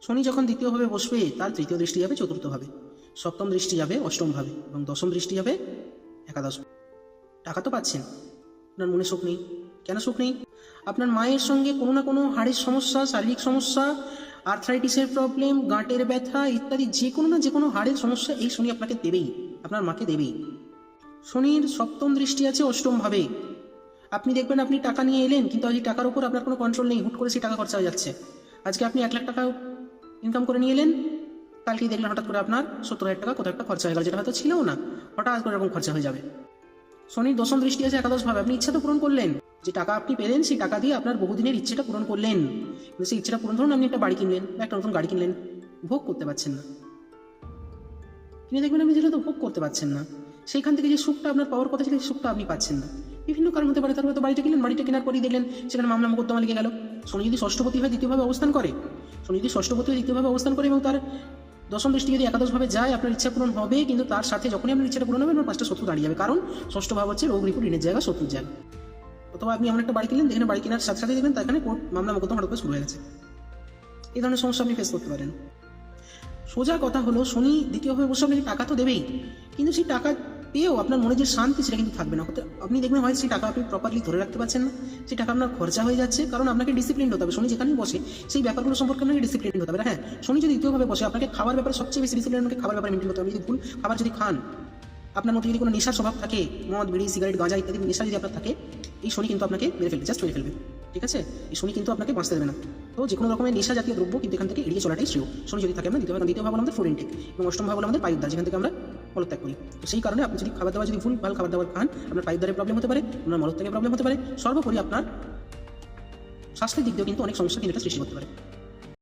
শনি যখন দ্বিতীয়ভাবে বসবে তার তৃতীয় দৃষ্টি যাবে চতুর্থভাবে, সপ্তম দৃষ্টি যাবে অষ্টমভাবে এবং দশম দৃষ্টি যাবে একাদশ। টাকা তো পাচ্ছেন, আপনার মনে সুখ নেই। কেন সুখ নেই? আপনার মায়ের সঙ্গে কোনো না কোনো হাড়ের সমস্যা, শারীরিক সমস্যা, আর্থ্রাইটিসের প্রবলেম, গাঁটের ব্যথা ইত্যাদি যে কোনো হাড়ের সমস্যা এই শনি আপনাকে দেবেই, আপনার মাকে দেবেই। শনির সপ্তম দৃষ্টি আছে অষ্টমভাবে। আপনি দেখবেন আপনি টাকা নিয়ে এলেন, কিন্তু এই টাকার উপর আপনার কোনো কন্ট্রোল নেই, হুট করে সেই টাকা খরচা হয়ে যাচ্ছে। আজকে আপনি 1 লাখ টাকা ইনকাম করে নিয়ে এলেন, কালকেই দেখলেন হঠাৎ করে আপনার 70,000 টাকা কোথাও একটা খরচা হয়ে গেল, যেটা হয়তো ছিলও না, হঠাৎ করে এরকম খরচা হয়ে যাবে। শনির দশম দৃষ্টি আছে একাদশভাবে। আপনি ইচ্ছা তো পূরণ করলেন, যে টাকা আপনি পেলেন সেই টাকা দিয়ে আপনার বহুদিনের ইচ্ছেটা পূরণ করলেন, কিন্তু সেই ইচ্ছেটা পূরণ, ধরুন আপনি একটা বাড়ি কিনলেন বা একটা নতুন গাড়ি কিনলেন, ভোগ করতে পারছেন না। কিনে দেখবেন আপনি যেটা তো ভোগ করতে পারছেন না, সেইখান থেকে যে সুখটা আপনার পাওয়ার কথা ছিল সেই সুখটা আপনি পাচ্ছেন না। বিভিন্ন কারণ হতে পারে। তারপরে তো বাড়িটা কিনলেন, বাড়িটা কেনার পরেই দেখলেন সেখানে মামলা মোকদ্দমা লেগে গেল। শনি যদি ষষ্ঠপতি হয়ে দ্বিতীয়ভাবে অবস্থান করে, শনি যদি ষষ্ঠপতি হয়ে দ্বিতীয়ভাবে অবস্থান করে এবং তার দশম দৃষ্টি যদি একাদশভাবে যায়, আপনার ইচ্ছা পূরণ হবে, কিন্তু তার সাথে যখনই আপনার ইচ্ছাটা পূরণ হবে আপনার 5টা শত্রু দাঁড়িয়ে যাবে। কারণ ষষ্ঠ ভাব হচ্ছে রোগ রিপু, ঋণের জায়গা, শত্রুর জায়গা। অথবা আপনি এমন একটা বাড়ি কিনলেন যেখানে বাড়ি কেনার সাথে সাথে দেখবেন তাখানে কোর্ট মামলা মোকদ্দমা হঠাৎ করে শুরু হয়ে গেছে। এই ধরনের সমস্যা আপনি ফেস করতে পারেন। সোজা কথা হলো, শনি দ্বিতীয়ভাবে বসে আপনাকে টাকা তো দেবেই, কিন্তু সেই টাকা পেয়েও আপনার মনে যে শান্তি সেটা কিন্তু থাকবে না। আপনি দেখবেন হয় সেই টাকা আপনি প্রপারলি ধরে রাখতে পারছেন না, সেই টাকা আপনার খরচা হয়ে যাচ্ছে, কারণ আপনাকে ডিসিপ্লিন হতে হবে। শনি যেখানেই বসে সেই ব্যাপারগুলো সম্পর্কে আপনাকে ডিসিপ্লিন হতে হবে। হ্যাঁ, শনি যদি দ্বিতীয়ভাবে বসে আপনাকে খাবার ব্যাপারে সবচেয়ে বেশি ডিসিপ্লিন, আপনাকে খাবার ব্যাপারে মেনটেন করতে হবে। যদি ভুল খাবার যদি খান, আপনার মধ্যে যদি কোনো নেশার স্বভাব থাকে, মদ, বিড়ি, সিগারেট, গাঁজা ইত্যাদি নেশা যদি আপনার থাকে, এই শনি কিন্তু আপনাকে মেরে ফেলবে, জাস্ট মেরে ফেলবে। ঠিক আছে, এই শনি কিন্তু আপনাকে বাঁচতে দেবে না। তো যে কোনো রকমের নেশা জাতীয় দ্রব্য কিন্তু এখান থেকে এড়িয়ে চলাটাই শ্রেয়। শনি যদি থাকে আমরা দ্বিতীয় ভাব হলো আমাদের ফুড ইনটেক, এবং অষ্টম ভাব হলো আমাদের পায়ুদ্বার, যেখান থেকে আমরা মলত্যাগ করি। তো সেই কারণে আপনি যদি খাবার দাবার যদি ভুল খাবার দাবার খান, আপনার পায়ুদ্বারের প্রবলেম হতে পারে, আপনার মলত্যাগের প্রবলেম হতে পারে, সর্বোপরি আপনার স্বাস্থ্যের দিক দিয়েও কিন্তু অনেক সমস্যা কিন্তু এটা সৃষ্টি করতে পারে।